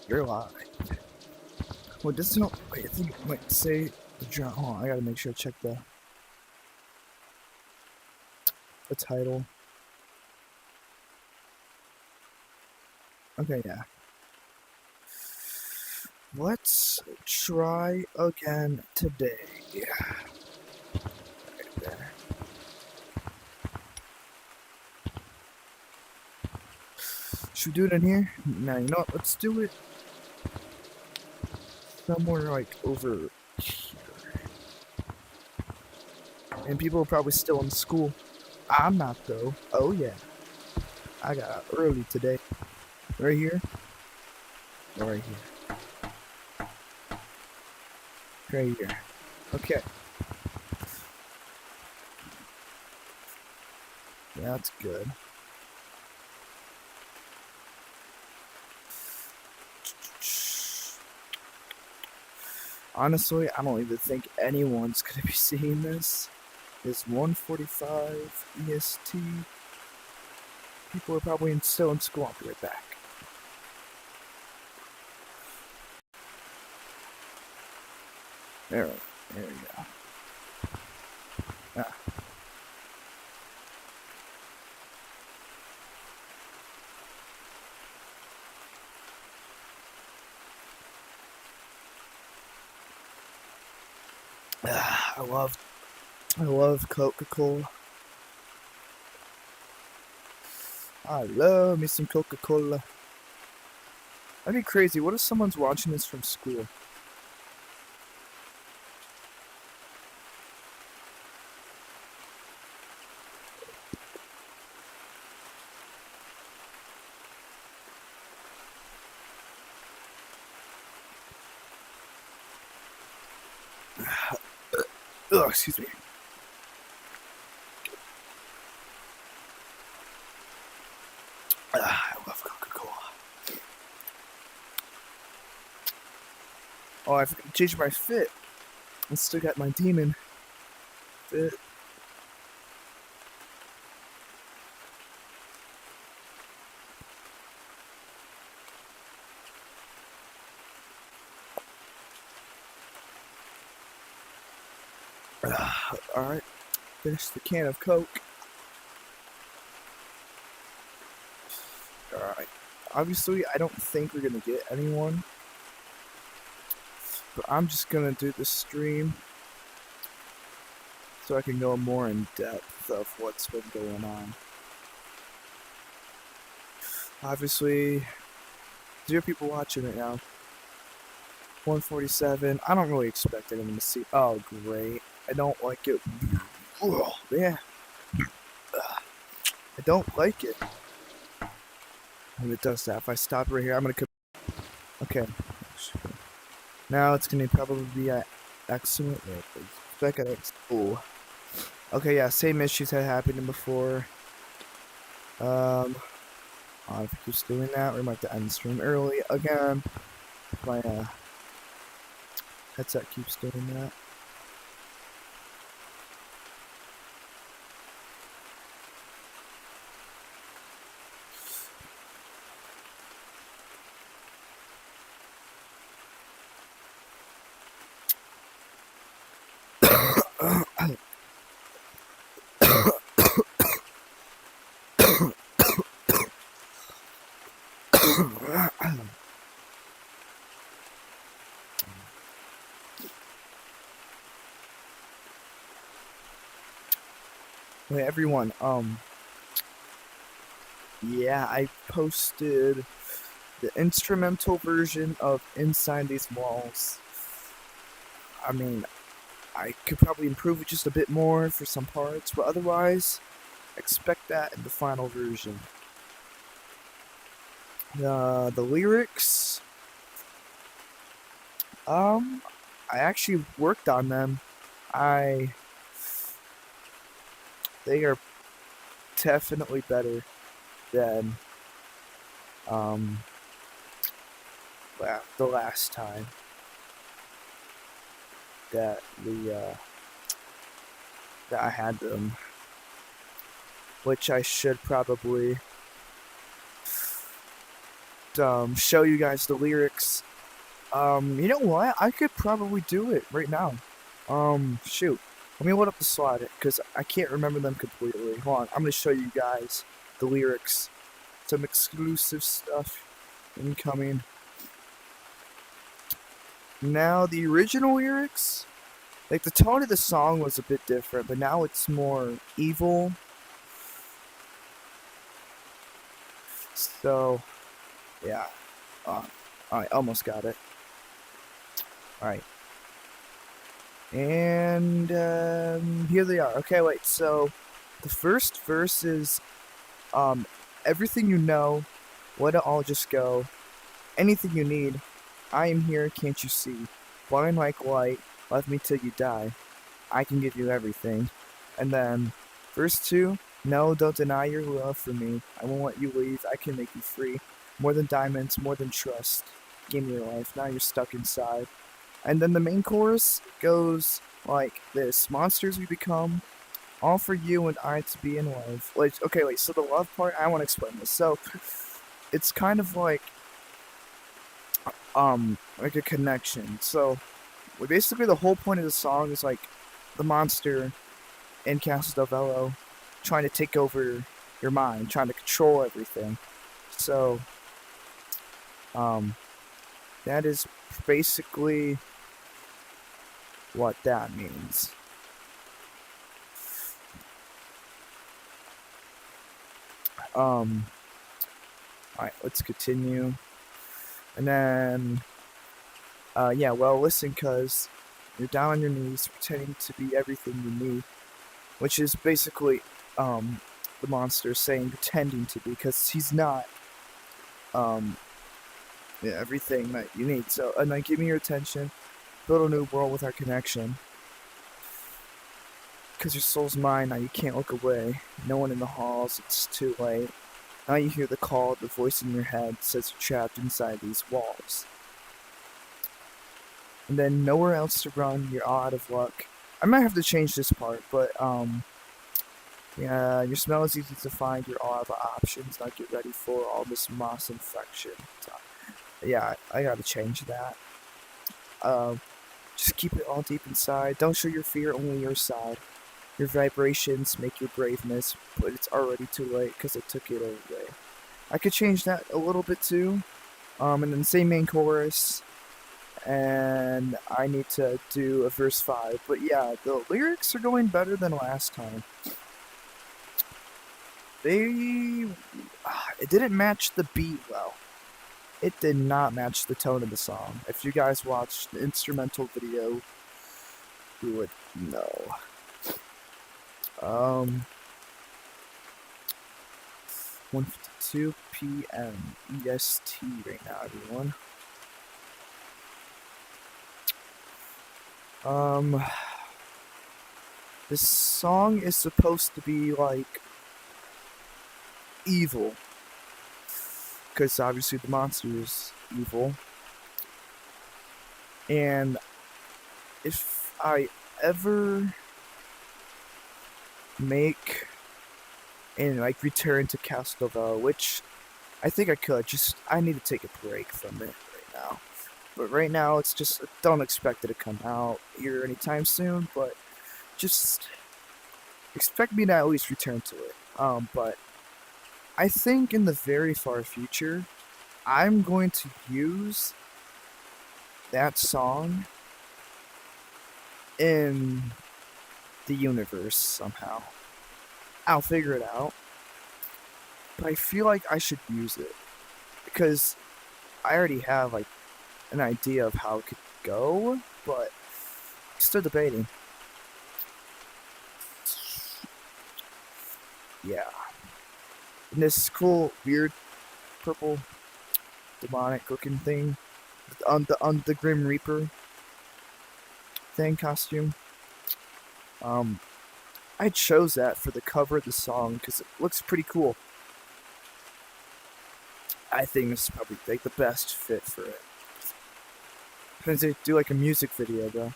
You're live. Wait, this not. Wait, I think it might say the drum. Hold on, I gotta make sure I check the title. Okay, yeah. Let's try again today. Right there. Should we do it in here? Nah, you know what? Let's do it somewhere like over here. And people are probably still in school. I'm not though. Oh yeah. I got out early today. Right here. Right here. Right here. Okay. Yeah, that's good. Honestly, I don't even think anyone's gonna be seeing this. It's 1:45 EST. People are probably still in school. I'll be right back. There we go. Ah. I love Coca-Cola. I love me some Coca-Cola. That'd be crazy. What if someone's watching this from school? Ugh, excuse me. I love Coca-Cola. Oh, I forgot to change my fit. I still got my demon fit. Alright. Finish the can of Coke. Alright. Obviously, I don't think we're gonna get anyone. But I'm just gonna do the stream so I can go more in depth of what's been going on. Obviously, 0 people watching right now. 147. I don't really expect anyone to see. Oh, great. I don't like it. Oh, yeah. I don't like it. When it does that, if I stop right here, I'm gonna. Okay. Now it's gonna probably be excellent. Back at X. Oh. Okay, yeah, same issues had happened before. If it keeps doing that, we might have to end the stream early again. My headset keeps doing that. Hey everyone, yeah, I posted the instrumental version of Inside These Walls. I mean, I could probably improve it just a bit more for some parts, but otherwise, expect that in the final version. The lyrics, I actually worked on them. They are definitely better than the last time that that I had them, which I should probably show you guys the lyrics. You know what? I could probably do it right now. Shoot. Let me load up the slide because I can't remember them completely. Hold on. I'm gonna show you guys the lyrics. Some exclusive stuff incoming. Now, the original lyrics, like the tone of the song was a bit different, but now it's more evil. So, yeah. Alright, almost got it. Alright. And here they are. Okay, wait, so the first verse is everything you know, let it all just go. Anything you need, I am here, can't you see? Blind like light, love me till you die. I can give you everything. And then verse 2, no, don't deny your love for me. I won't let you leave, I can make you free. More than diamonds, more than trust. Give me your life, now you're stuck inside. And then the main chorus goes like this. Monsters we become, all for you and I to be in love. Like, okay, wait, so the love part, I want to explain this. So, it's kind of like a connection. So, basically the whole point of the song is like the monster in Castle del Velo trying to take over your mind, trying to control everything. So, that is basically what that means. Alright, let's continue. And then, yeah, well, listen, cuz you're down on your knees pretending to be everything you need. Which is basically, the monster saying pretending to be, because he's not, yeah, everything that you need. So, and then give me your attention, build a new world with our connection. Because your soul's mine, now you can't look away. No one in the halls, it's too late. Now you hear the call, the voice in your head says you're trapped inside these walls. And then nowhere else to run, you're all out of luck. I might have to change this part, but, yeah, your smell is easy to find, you're all out of options, now get ready for all this moss infection. Yeah, I gotta change that. Just keep it all deep inside, don't show your fear, only your side. Your vibrations make your braveness, but it's already too late because I took it away. I could change that a little bit too. And then same main chorus. And I need to do a verse 5. But yeah, the lyrics are going better than last time. It didn't match the beat well. It did not match the tone of the song. If you guys watched the instrumental video, you would know. 1:52 p.m. EST right now, everyone. This song is supposed to be like evil, because obviously the monster is evil. And if I ever make and like return to Castle del Velo, which I think I could, just I need to take a break from it right now. But right now it's just, don't expect it to come out here anytime soon, but just expect me to at least return to it. But I think in the very far future, I'm going to use that song in the universe somehow. I'll figure it out. But I feel like I should use it. Because I already have, like, an idea of how it could go, but I'm still debating. Yeah. And this cool, weird, purple, demonic looking thing on the Grim Reaper thing costume. I chose that for the cover of the song because it looks pretty cool. I think this is probably like the best fit for it. Depends if they do like a music video though.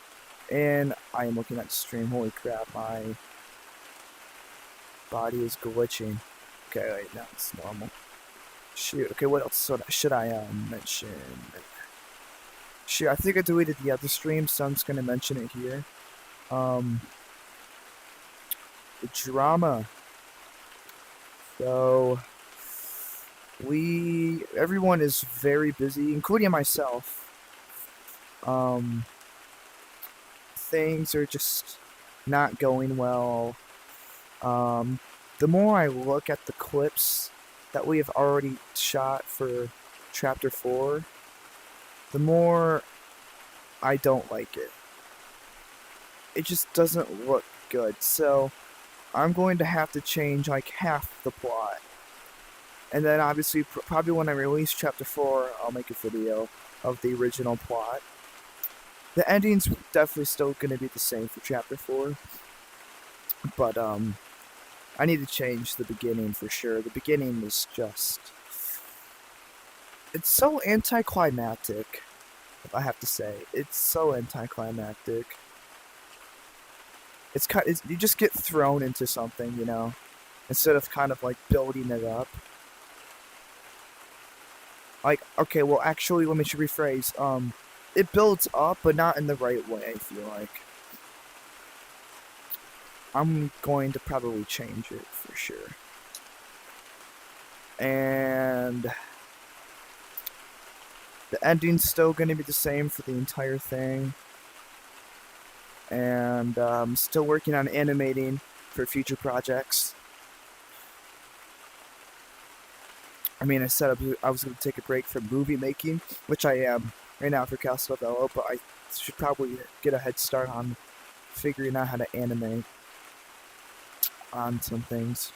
And I am looking at the stream. Holy crap, my body is glitching. Okay, wait, now it's normal. Shoot. Okay, what else should I mention? Shoot, I think I deleted the other stream, so I'm just gonna mention it here. Um, the drama. So everyone is very busy, including myself. Things are just not going well. The more I look at the clips that we have already shot for Chapter 4, the more I don't like it. It just doesn't look good, so I'm going to have to change like half the plot. And then obviously, probably when I release Chapter 4, I'll make a video of the original plot. The ending's definitely still going to be the same for Chapter 4. But, I need to change the beginning for sure. The beginning is just... It's so anticlimactic, I have to say. It's so anticlimactic. You just get thrown into something, you know, instead of kind of like building it up. Like, okay, well, actually, let me rephrase. It builds up, but not in the right way, I feel like. I'm going to probably change it for sure. And the ending's still going to be the same for the entire thing. And I'm still working on animating for future projects. I mean, I said I was going to take a break from movie making, which I am right now for Castle Bello, but I should probably get a head start on figuring out how to animate on some things.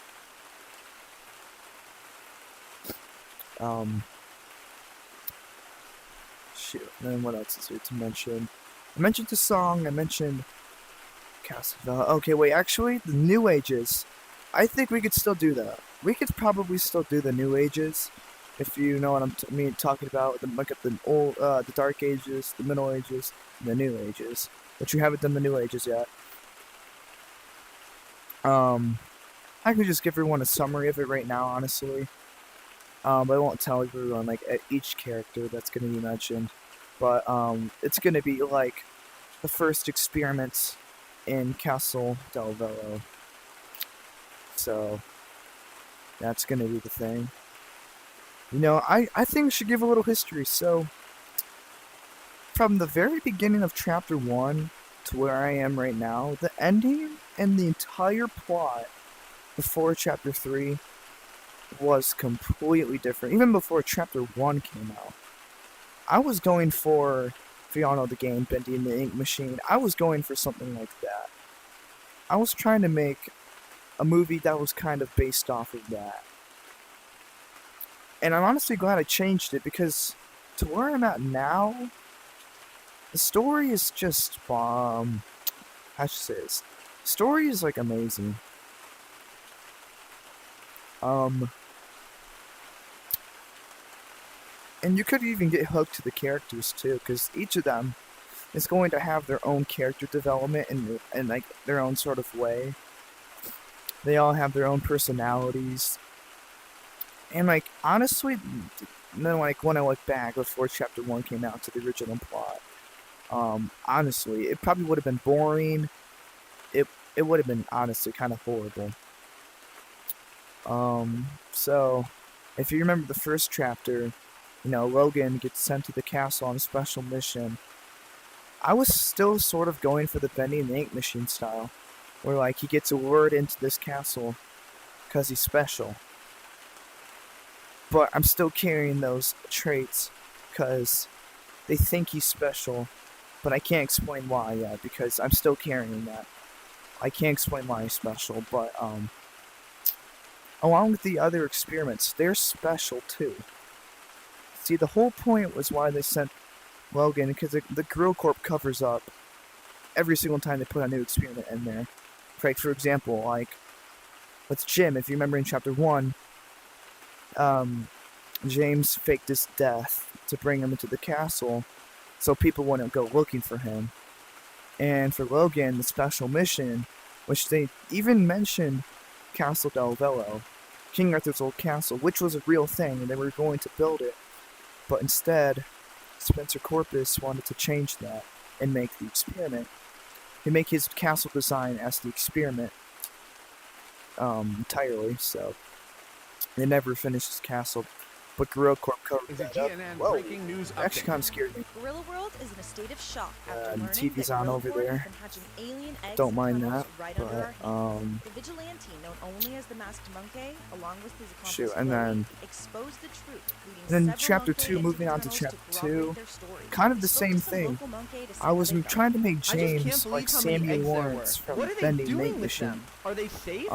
Shoot, and then what else is here to mention? I mentioned the song, I mentioned Castle Bello. Okay, wait, actually, the New Ages. I think we could still do that. We could probably still do the New Ages, if you know what I'm talking about. Look at the old, the Dark Ages, the Middle Ages, and the New Ages. But you haven't done the New Ages yet. I can just give everyone a summary of it right now, honestly. But I won't tell everyone like at each character that's going to be mentioned. But it's going to be like the first experiments in Castle Del Vello. So that's going to be the thing. You know, I think we should give a little history. So from the very beginning of Chapter 1 to where I am right now, the ending and the entire plot before Chapter 3 was completely different. Even before Chapter 1 came out, I was going for, if y'all know the game, Bendy and the Ink Machine, I was going for something like that. I was trying to make a movie that was kind of based off of that. And I'm honestly glad I changed it, because to where I'm at now, the story is just, how should I say this? The story is, like, amazing. And you could even get hooked to the characters, too, because each of them is going to have their own character development in like, their own sort of way. They all have their own personalities. And, like, honestly, then, like, when I look back before Chapter 1 came out to the original plot, honestly, it probably would have been boring. It would have been, honestly, kind of horrible. So, if you remember the first chapter, you know, Logan gets sent to the castle on a special mission. I was still sort of going for the Bendy and the Ink Machine style, where, like, he gets lured into this castle because he's special. But I'm still carrying those traits because they think he's special, but I can't explain why yet, because I'm still carrying that. I can't explain why he's special, but, along with the other experiments, they're special too. See, the whole point was why they sent Logan, because the Guerrilla Corp covers up every single time they put a new experiment in there. Like, for example, like, with Jim, if you remember in Chapter 1, James faked his death to bring him into the castle so people wouldn't go looking for him. And for Logan, the special mission, which they even mentioned Castle Del Vello, King Arthur's old castle, which was a real thing, and they were going to build it. But instead, Spencer Corpus wanted to change that and make the experiment. He make his castle design as the experiment entirely, so they never finished his castle. But Gorilla Corp covered that up. Whoa, actually kind of scared me. Gorilla World is in a state of shock after learning TV's that on Gorilla over Corp there. has been hatching alien eggs Don't and mind kernels that, right under our but hands. The vigilante, known only as the Masked Monkey, along with his accomplice shoot, and then exposed the truth, leading then several chapter Monkey 2, eggs moving and on to kernels chapter corroborate 2, their story. kind of We the spoke same to some thing. local Monkey to see I how was they felt. trying to make I just James can't like believe how many Sammy eggs there Lawrence were. from What are they Bending doing Make with Machine. them? Are they safe?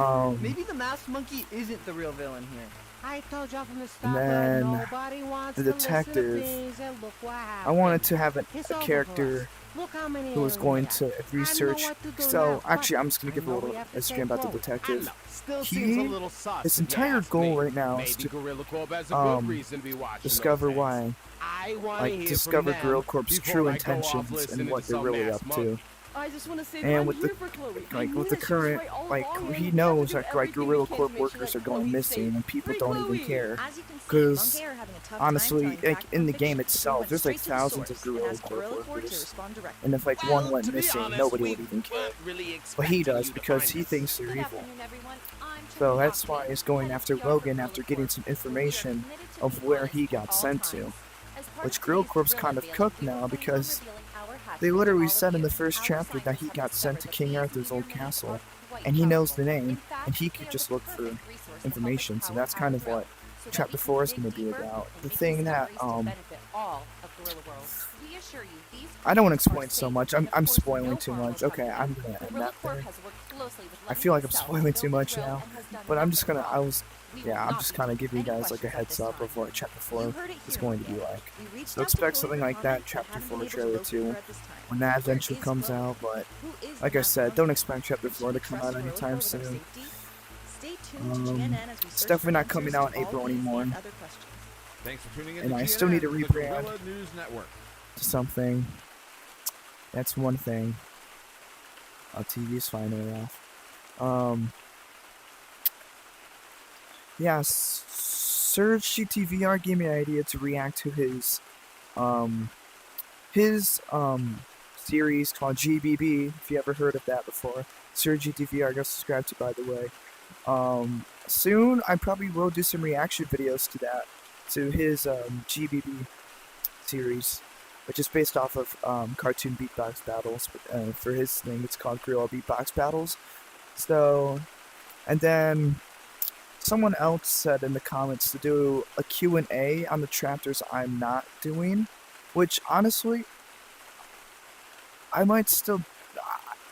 Maybe the masked monkey isn't the real villain here. I told y'all from the start, then but nobody wants the to listen to detective, things, and look what I happened. wanted to have a It's over for character us. Look how many who was aliens going we got. to I know research. what to do So now, actually, but I'm just gonna I give a know little we have to history stay about the close. detective. Still He- seems a little sus. His if you entire ask goal me. right now is Maybe to Gorilla Corp has a um, good reason to be watching discover those why, eggs. I want to like, hear discover from Gorilla them Corp's before true I go off intentions listening and to what they're some really masked up to. monkey. I just want to say that And I'm with here the for Chloe. I like knew with the that she was current right all like along, and he we have to knows do like everything we Gorilla can to Corp make sure workers that are going Chloe's missing safe. and people Right, don't even Chloe? care. As you can see, 'Cause, Monkey are having a tough honestly, time telling like fact in the from game fiction. itself, Went there's like straight to the thousands source of and Gorilla asked Corp Gorilla Corp to workers, respond directly. and if like one went to be missing, honest, nobody we would even care. weren't really But he expecting does you to because find he us. thinks they're Good evil. afternoon, everyone. I'm So Trinity that's Hopkins, why he's going head of after PR for Logan Gorilla after getting Corp. some We are information committed to of being where honest he at got all sent to. times. As part Which of Gorilla today's Corp's Gorilla kind of Reveal, cooked we will now plan on because revealing our hatchet they to literally all said of in the you. first Our chapter that scientists he have got sent discovered to that King these Arthur's old meteor castle, are quite and he knows the powerful. name, In fact, and he they could are just the look for perfect resource to help us information. So power that's our kind of thrill, what so that chapter we 4 is can going to dig be deeper about. and The make thing that discoveries to benefit all of Gorilla World. We assure you, these I don't want to creatures are explain so safe, much. and of I'm course, spoiling no too harm will much. come Okay, to you. I'm gonna end Gorilla that Corp there. has worked closely with I Lemmy feel like I'm himself to spoiling build too the much thrill now, and has done but I'm just nothing gonna. wrong. We will Yeah, I'm not just be kind of taking giving you any guys like a questions at heads this up time. of what chapter You 4 heard it is here, going to be Miguel. like. We reached So out to expect Chloe something and like that in Conrad, but chapter haven't 4 been able to trailer locate 2 her at this time. when that Where eventually is comes Chloe? out, but Who is like the I Masked said, don't Monkey? expect chapter Should 4 to we come trust out Gorilla anytime Corp with our soon. safety? Stay tuned to GNN as we It's search definitely for not coming answers out in to all April these anymore. and other questions. Thanks for tuning in And to I still need to GNN, the rebrand. Gorilla News Network. To something. That's one thing. TV's finally off. Yeah, Surge GTVR gave me an idea to react to his series called GBB. If you ever heard of that before, Surge GTVR, go subscribe to, by the way. Soon I probably will do some reaction videos to that, to his GBB series, which is based off of cartoon beatbox battles. For his thing, it's called Gorilla Beatbox Battles. So, and then someone else said in the comments to do a Q&A on the chapters I'm not doing, which honestly, I might still,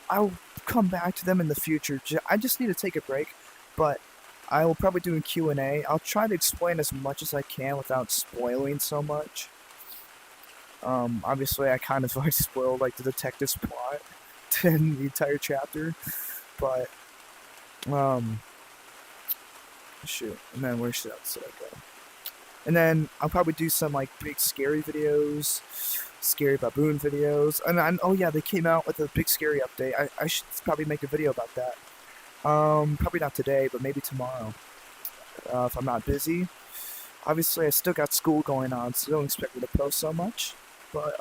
I'll come back to them in the future. I just need to take a break, but I will probably do a Q&A. I'll try to explain as much as I can without spoiling so much. Obviously I kind of already spoiled like the detective's plot in the entire chapter, but, shoot, and then where should I go? And then I'll probably do some like big scary videos, scary baboon videos, and oh yeah, they came out with a big scary update. I should probably make a video about that. Probably not today, but maybe tomorrow, if I'm not busy. Obviously, I still got school going on, so don't expect me to post so much. But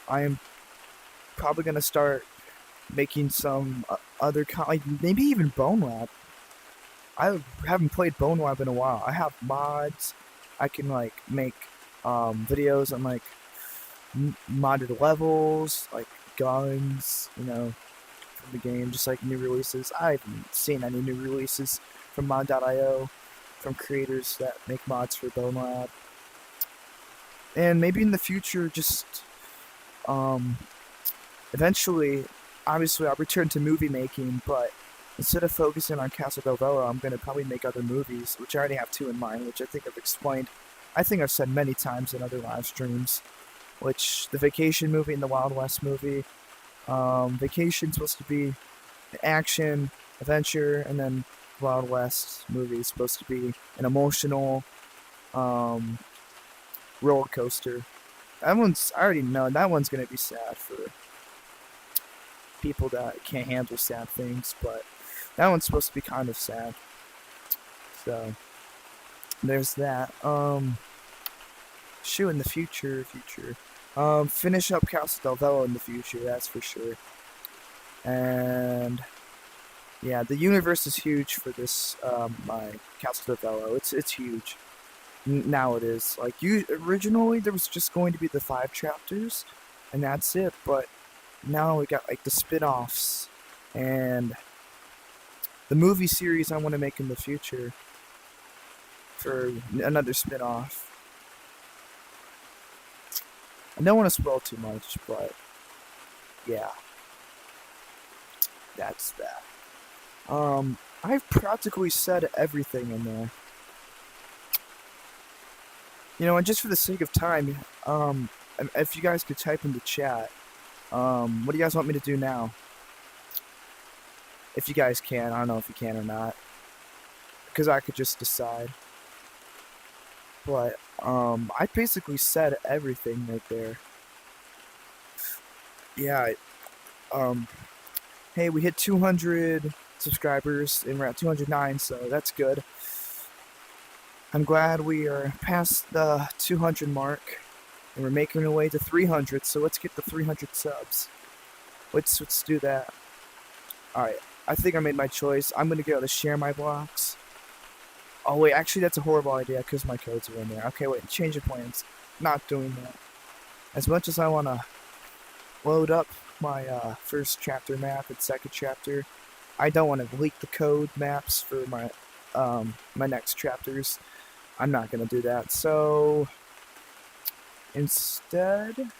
I am probably gonna start making some other like maybe even Bone Lab. I haven't played Bone Lab in a while. I have mods. I can like make videos on like modded levels, like guns, you know, from the game, just like new releases. I haven't seen any new releases from mod.io from creators that make mods for Bone Lab. And maybe in the future, just eventually, obviously I'll return to movie making, but instead of focusing on Castle Belvella, I'm going to probably make other movies, which I already have 2 in mind, which I think I've explained. I think I've said many times in other live streams, which the Vacation movie and the Wild West movie. Vacation's supposed to be action, adventure, and then Wild West movie is supposed to be an emotional roller coaster. That one's, I already know, that one's going to be sad for people that can't handle sad things, but that one's supposed to be kind of sad. So there's that. Shoot, in the future. Finish up Castle Del Velo in the future, that's for sure. And yeah, the universe is huge for this, my Castle Del Velo. It's huge. Now it is. Like, originally there was just going to be the 5 chapters, and that's it, but now we got, like, the spin-offs, and the movie series I want to make in the future for another spin-off. I don't want to spoil too much, but yeah, that's that. I've practically said everything in there. You know, and just for the sake of time, if you guys could type in the chat, what do you guys want me to do now? If you guys can, I don't know if you can or not, because I could just decide. But, I basically said everything right there. Yeah, hey, we hit 200 subscribers, and we're at 209, so that's good. I'm glad we are past the 200 mark, and we're making our way to 300, so let's get the 300 subs. Let's do that. Alright, I think I made my choice. I'm gonna go to share my blocks. Oh wait, actually that's a horrible idea because my codes are in there. Okay, wait, change of plans. Not doing that. As much as I want to load up my first chapter map and second chapter, I don't want to leak the code maps for my my next chapters. I'm not gonna do that. So instead,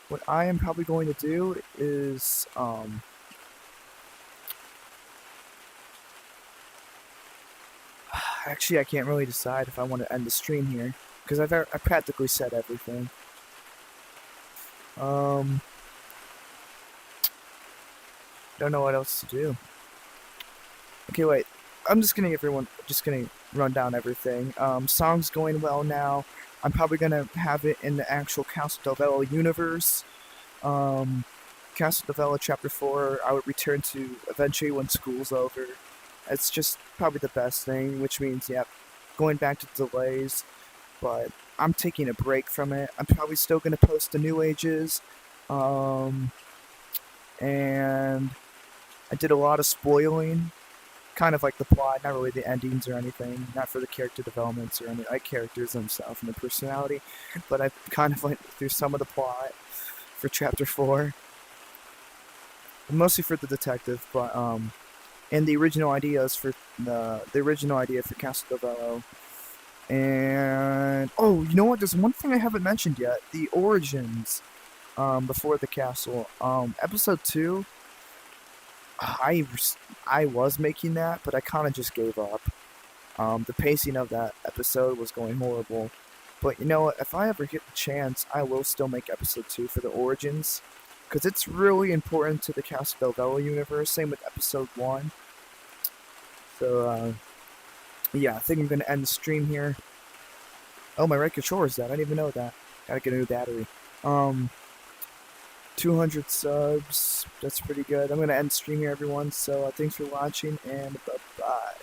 what I am probably going to do is actually, I can't really decide if I want to end the stream here, because I practically said everything. Don't know what else to do. Okay, wait. I'm just gonna run down everything. Song's going well now. I'm probably gonna have it in the actual Castle Del Velo universe. Castle Del Velo Chapter 4, I would return to eventually when school's over. It's just probably the best thing, which means, yeah, going back to delays, but I'm taking a break from it. I'm probably still going to post the New Ages, and I did a lot of spoiling, kind of like the plot, not really the endings or anything, not for the character developments or any, like, characters themselves and their personality, but I kind of went through some of the plot for Chapter 4, mostly for the detective, but, and the original ideas for the original idea for Castle Del Velo. And oh, you know what? There's one thing I haven't mentioned yet: the origins. Before the castle. Episode 2. I was making that, but I kind of just gave up. The pacing of that episode was going horrible. But you know what? If I ever get the chance, I will still make episode 2 for the origins, because it's really important to the Castle Del Velo universe. Same with episode 1. So, yeah, I think I'm going to end the stream here. Oh, my right controller is dead. I didn't even know that. Gotta get a new battery. 200 subs. That's pretty good. I'm going to end the stream here, everyone. So, thanks for watching, and bye-bye.